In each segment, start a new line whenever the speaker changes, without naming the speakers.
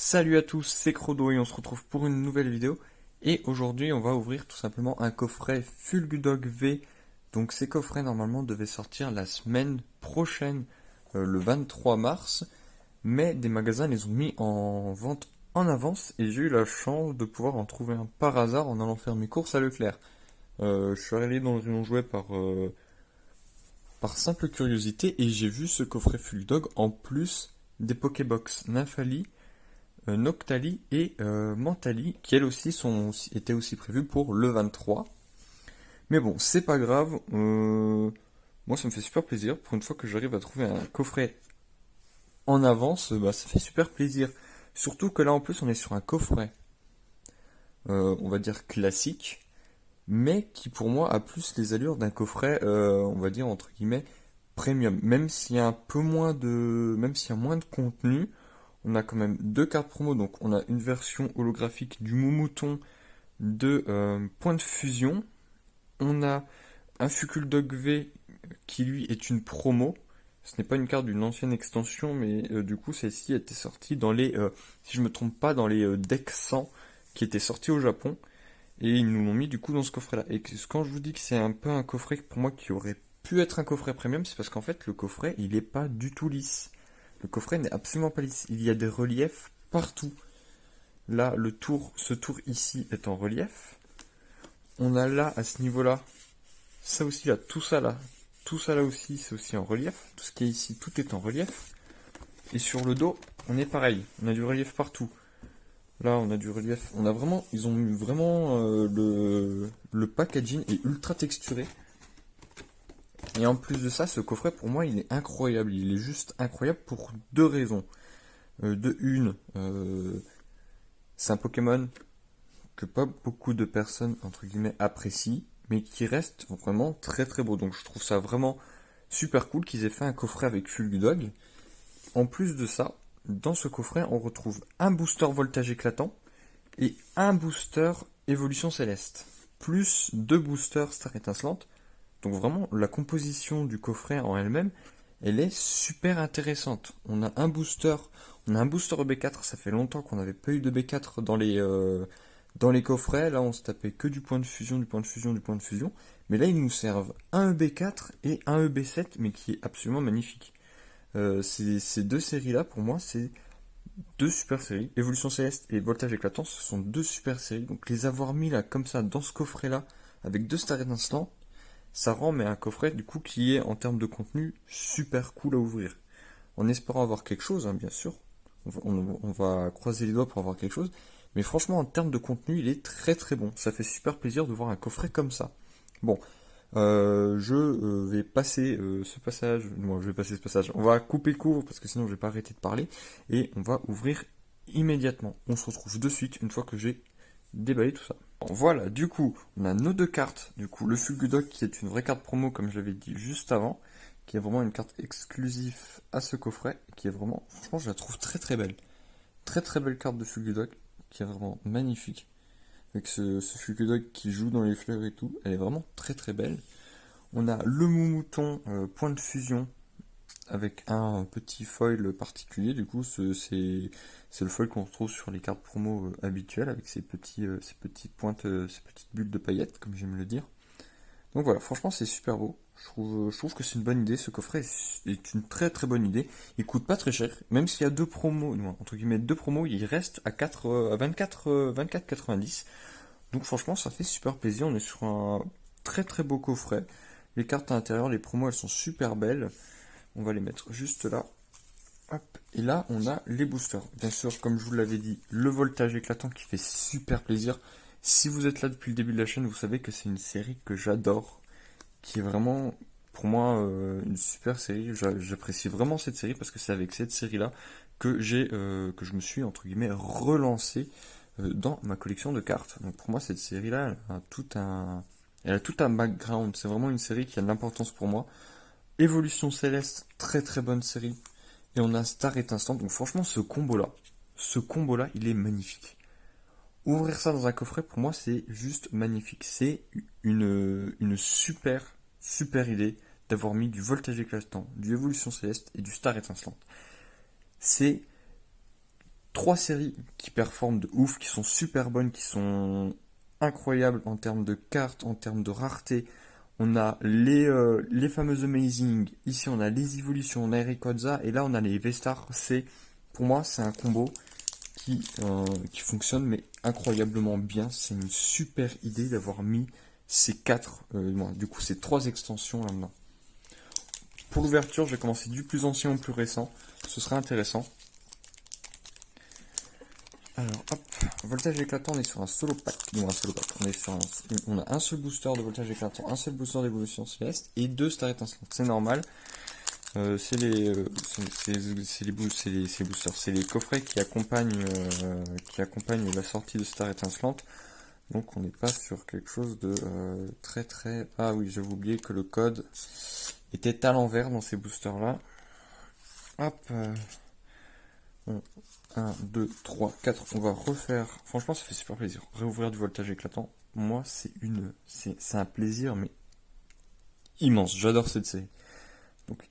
Salut à tous, c'est Crodo et on se retrouve pour une nouvelle vidéo. Et aujourd'hui, on va ouvrir tout simplement un coffret Fulgudog V. Donc ces coffrets normalement devaient sortir la semaine prochaine, le 23 mars. Mais des magasins les ont mis en vente en avance et j'ai eu la chance de pouvoir en trouver un par hasard en allant faire mes courses à Leclerc. Je suis allé dans le rayon jouet par simple curiosité et j'ai vu ce coffret Fulgudog en plus des Pokébox Nymphali, Noctali et Mentali, qui elles aussi étaient aussi prévues pour le 23. Mais bon, c'est pas grave. Moi, ça me fait super plaisir. Pour une fois que j'arrive à trouver un coffret en avance, bah, ça fait super plaisir. Surtout que là, en plus, on est sur un coffret, on va dire classique, mais qui pour moi a plus les allures d'un coffret, on va dire entre guillemets, premium. Même s'il y a un peu moins de, même s'il y a moins de contenu. On a quand même deux cartes promo, donc on a une version holographique du Moumouton de Point de Fusion. On a un Fukuldog V qui lui est une promo. Ce n'est pas une carte d'une ancienne extension, mais du coup celle-ci était sortie dans les, si je me trompe pas, dans les decks 100 qui étaient sortis au Japon. Et ils nous l'ont mis du coup dans ce coffret-là. Et quand je vous dis que c'est un peu un coffret pour moi qui aurait pu être un coffret premium, c'est parce qu'en fait le coffret il est pas du tout lisse. Le coffret n'est absolument pas lisse. Il y a des reliefs partout. Là, ce tour ici est en relief. On a là, à ce niveau-là, ça aussi là, tout ça là aussi, c'est aussi en relief. Tout ce qui est ici, tout est en relief. Et sur le dos, on est pareil. On a du relief partout. Là, on a du relief. On a vraiment, ils ont mis vraiment le packaging est ultra texturé. Et en plus de ça, ce coffret pour moi, il est incroyable. Il est juste incroyable pour deux raisons. De une, c'est un Pokémon que pas beaucoup de personnes, entre guillemets, apprécient, mais qui reste vraiment très très beau. Donc je trouve ça vraiment super cool qu'ils aient fait un coffret avec Fulgudog. En plus de ça, dans ce coffret, on retrouve un booster voltage éclatant et un booster évolution céleste, plus deux boosters star étincelante. Donc vraiment, la composition du coffret en elle-même, elle est super intéressante. On a un booster B4, ça fait longtemps qu'on n'avait pas eu de B4 dans les coffrets. Là, on se tapait que du point de fusion, du point de fusion, du point de fusion. Mais là, ils nous servent un EB4 et un EB7, mais qui est absolument magnifique. Ces deux séries-là, pour moi, c'est deux super séries. Évolution Céleste et Voltage Éclatant, ce sont deux super séries. Donc les avoir mis là, comme ça, dans ce coffret-là, avec deux stars étincelantes, ça rend mais un coffret du coup qui est en termes de contenu super cool à ouvrir. En espérant avoir quelque chose, hein, bien sûr. On va croiser les doigts pour avoir quelque chose. Mais franchement, en termes de contenu, il est très très bon. Ça fait super plaisir de voir un coffret comme ça. Bon, je vais passer ce passage. Moi, je vais passer ce passage. On va couper court parce que sinon je vais pas arrêter de parler. Et on va ouvrir immédiatement. On se retrouve de suite une fois que j'ai déballé tout ça. Bon, voilà, du coup, on a nos deux cartes. Du coup, le Fulgudog qui est une vraie carte promo, comme je l'avais dit juste avant, qui est vraiment une carte exclusive à ce coffret, qui est vraiment, franchement, je la trouve très très belle. Très très belle carte de Fulgudog, qui est vraiment magnifique. Avec ce Fulgudog qui joue dans les fleurs et tout, elle est vraiment très très belle. On a le Moumouton point de fusion avec un petit foil particulier. Du coup, c'est le foil qu'on retrouve sur les cartes promo habituelles avec ces petites pointes, ces petites bulles de paillettes, comme j'aime le dire. Donc voilà, franchement, c'est super beau. Je trouve que c'est une bonne idée. Ce coffret est une très très bonne idée. Il coûte pas très cher, même s'il y a deux promos, non, entre guillemets deux promos, il reste à 24,90. Donc franchement, ça fait super plaisir. On est sur un très très beau coffret. Les cartes à l'intérieur, les promos, elles sont super belles. On va les mettre juste là. Hop. Et là, on a les boosters. Bien sûr, comme je vous l'avais dit, le voltage éclatant qui fait super plaisir. Si vous êtes là depuis le début de la chaîne, vous savez que c'est une série que j'adore, qui est vraiment, pour moi, une super série. J'apprécie vraiment cette série parce que c'est avec cette série-là que je me suis, entre guillemets, relancé dans ma collection de cartes. Donc pour moi, cette série-là, elle a tout un background. C'est vraiment une série qui a de l'importance pour moi. Évolution Céleste, très très bonne série. Et on a Star Étincelant. Donc franchement, ce combo-là, il est magnifique. Ouvrir ça dans un coffret, pour moi, c'est juste magnifique. C'est une super, super idée d'avoir mis du voltage éclatant, du évolution céleste et du star étincelante. C'est 3 séries qui performent de ouf, qui sont super bonnes, qui sont incroyables en termes de cartes, en termes de rareté. On a les fameuses Amazing, ici on a les évolutions, on a Rayquaza, et là on a les V-Stars. Pour moi, c'est un combo qui fonctionne mais incroyablement bien. C'est une super idée d'avoir mis ces 3 extensions là-dedans. Pour l'ouverture, je vais commencer du plus ancien au plus récent. Ce sera intéressant. Alors, hop, voltage éclatant, on est sur un solo pack. Non, un solo pack. On a un seul booster de voltage éclatant, un seul booster d'évolution céleste et 2 stars étincelantes. C'est normal. C'est les boosters, c'est les coffrets qui accompagnent la sortie de Star étincelante. Donc on n'est pas sur quelque chose de très très... Ah oui, j'avais oublié que le code était à l'envers dans ces boosters là. Hop, 1, 2, 3, 4, on va refaire. Franchement, ça fait super plaisir. Réouvrir du voltage éclatant, moi, c'est un plaisir, mais immense. J'adore cette série. Donc,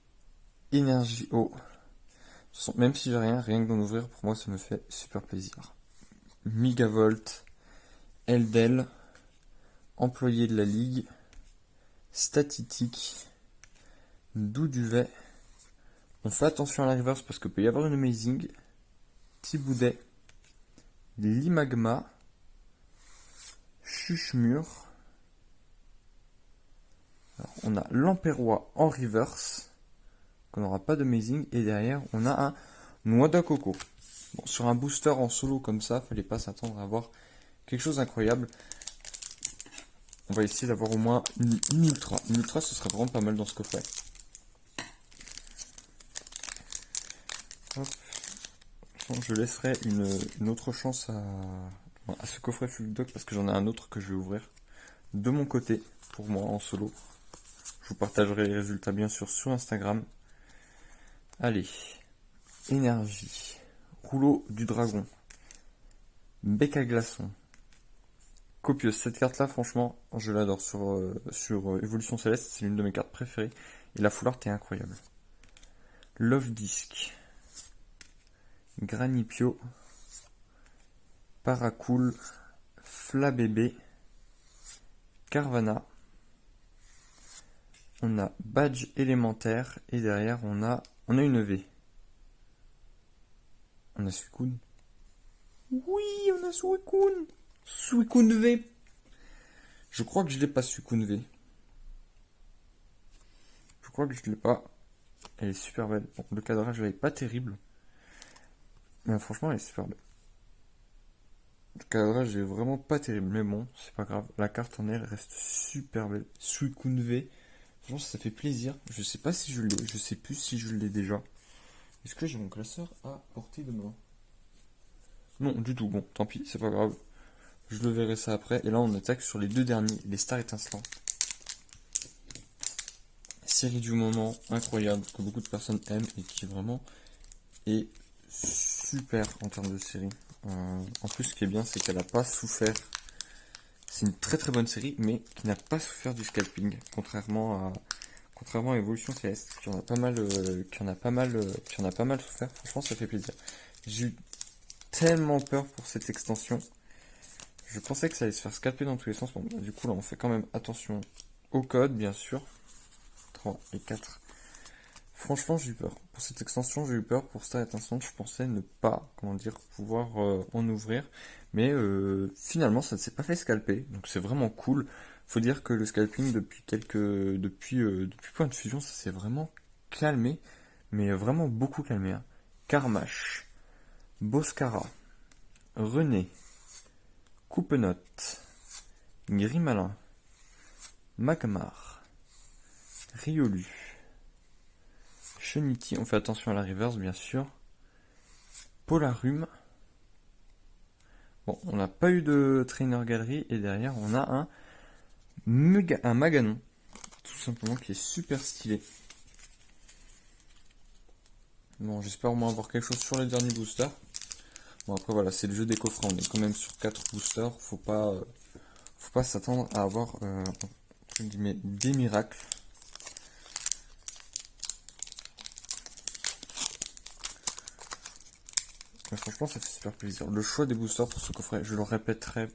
énergie eau. Même si j'ai rien que d'en ouvrir, pour moi, ça me fait super plaisir. Megavolt, Eldel, employé de la ligue, Statitique, Douduvet. On fait attention à la reverse parce qu'il peut y avoir une Amazing. Thiboudet, Limagma, Chuchemur. Alors, on a l'Empérois en reverse, qu'on n'aura pas d'Amazing, et derrière on a un Noix de Coco. Bon, sur un booster en solo comme ça, fallait pas s'attendre à avoir quelque chose d'incroyable. On va essayer d'avoir au moins une ultra. Une ultra, ce serait vraiment pas mal dans ce coffret. Hop. Je laisserai une autre chance à ce coffret Full Dog parce que j'en ai un autre que je vais ouvrir de mon côté pour moi en solo. Je vous partagerai les résultats bien sûr sur Instagram. Allez, énergie, rouleau du dragon, bec à glaçon, copieuse. Cette carte là franchement je l'adore sur Évolution Céleste, c'est l'une de mes cartes préférées et la full art est incroyable. Love Disc, Granipio, Paracool, Flabébé, Carvana. On a Badge élémentaire et derrière on a une V. On a Suicune. Oui, on a Suicune. Suicune V. Je crois que je l'ai pas Suicune V. Je crois que je l'ai pas. Elle est super belle. Bon, le cadrage là est pas terrible. Mais franchement elle est super belle. Le cadrage est vraiment pas terrible. Mais bon, c'est pas grave. La carte en elle reste super belle. Suicune V. Franchement ça fait plaisir. Je sais pas si je l'ai. Je sais plus si je l'ai déjà. Est-ce que j'ai mon classeur à portée de main? Non, du tout. Bon, tant pis, c'est pas grave. Je le verrai ça après. Et là, on attaque sur les deux derniers, les stars étincelantes. Série du moment, incroyable, que beaucoup de personnes aiment et qui vraiment est super en termes de série. En plus, ce qui est bien, c'est qu'elle n'a pas souffert. C'est une très très bonne série, mais qui n'a pas souffert du scalping, contrairement à Evolution Céleste, qui en a pas mal souffert. Franchement, ça fait plaisir. J'ai eu tellement peur pour cette extension. Je pensais que ça allait se faire scalper dans tous les sens. Bon, bah, du coup, là, on fait quand même attention au code, bien sûr. 3 et 4. Franchement, j'ai eu peur. Pour cette extension, j'ai eu peur. Pour Star étincelante, je pensais ne pas, pouvoir en ouvrir. Mais finalement, ça ne s'est pas fait scalper. Donc, c'est vraiment cool. Faut dire que le scalping, depuis Point de Fusion, ça s'est vraiment calmé. Mais vraiment beaucoup calmé. Hein. Carmache, Boscara, René, Coupenote, Grimalin, Magmar, Riolu, Cheniti, on fait attention à la reverse bien sûr, Polarum. Bon, on n'a pas eu de Trainer Galerie et derrière on a un Maganon, tout simplement qui est super stylé. Bon, j'espère au moins avoir quelque chose sur les derniers boosters. Bon, après voilà, c'est le jeu des coffrets, on est quand même sur 4 boosters, faut pas s'attendre à avoir des miracles. Mais franchement, ça fait super plaisir. Le choix des boosters pour ce coffret, je le répéterai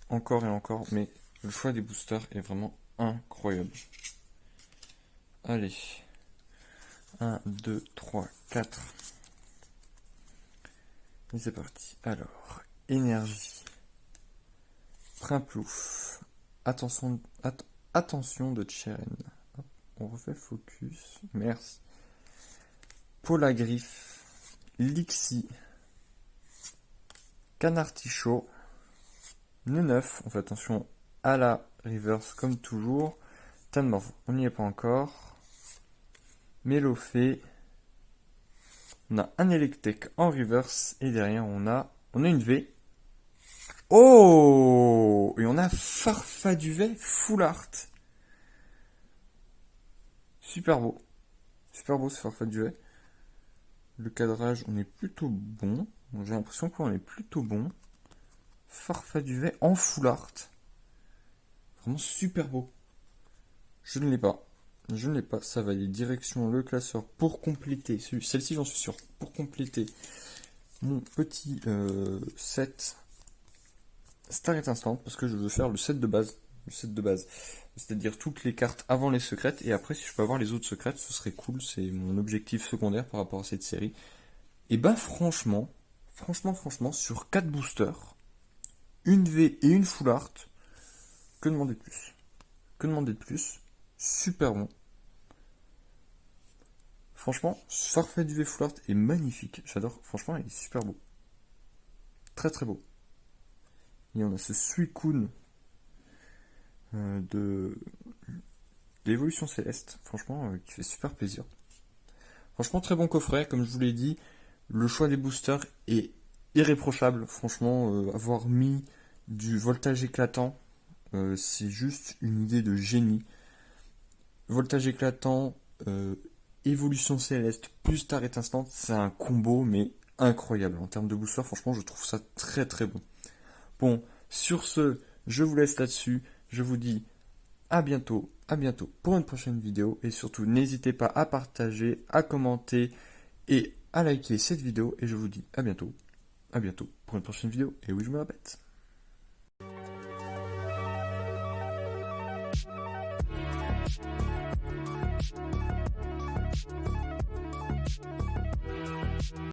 encore et encore, mais le choix des boosters est vraiment incroyable. Allez. 1, 2, 3, 4. Et c'est parti. Alors, énergie. Primplouf. Attention de Cheren. On refait focus. Merci. Polagriffe. Lixie. Canartichaud. Neuf. On fait attention à la reverse comme toujours. Tanmorph, on n'y est pas encore. Mélofée. On a un Electek en reverse. Et derrière, on a une V. Oh! Et on a Farfaduvet Full Art. Super beau. Super beau ce Farfaduvet. Le cadrage, on est plutôt bon. J'ai l'impression qu'on est plutôt bon. Farfaduvet en Full Art. Vraiment super beau. Je ne l'ai pas. Je ne l'ai pas. Ça va aller direction le classeur pour compléter. Celle-ci, j'en suis sûr. Pour compléter mon petit set Starry Instant. Parce que je veux faire le set de base. Le set de base. C'est-à-dire toutes les cartes avant les secrètes. Et après, si je peux avoir les autres secrètes, ce serait cool. C'est mon objectif secondaire par rapport à cette série. Et ben franchement, sur 4 boosters, une V et une Full Art, que demander de plus? Que demander de plus? Super bon. Franchement, Farfaduvet Full Art est magnifique. J'adore. Franchement, il est super beau. Très très beau. Et on a ce Suicune de l'évolution céleste. Franchement, qui fait super plaisir. Franchement, très bon coffret. Comme je vous l'ai dit, le choix des boosters est irréprochable. Franchement, avoir mis du voltage éclatant, c'est juste une idée de génie. Voltage éclatant, évolution céleste plus Starry Instant, c'est un combo mais incroyable. En termes de booster, franchement, je trouve ça très très bon. Bon, sur ce, je vous laisse là-dessus. Je vous dis à bientôt pour une prochaine vidéo. Et surtout, n'hésitez pas à partager, à commenter et à liker cette vidéo. Et je vous dis à bientôt pour une prochaine vidéo. Et oui, je me répète.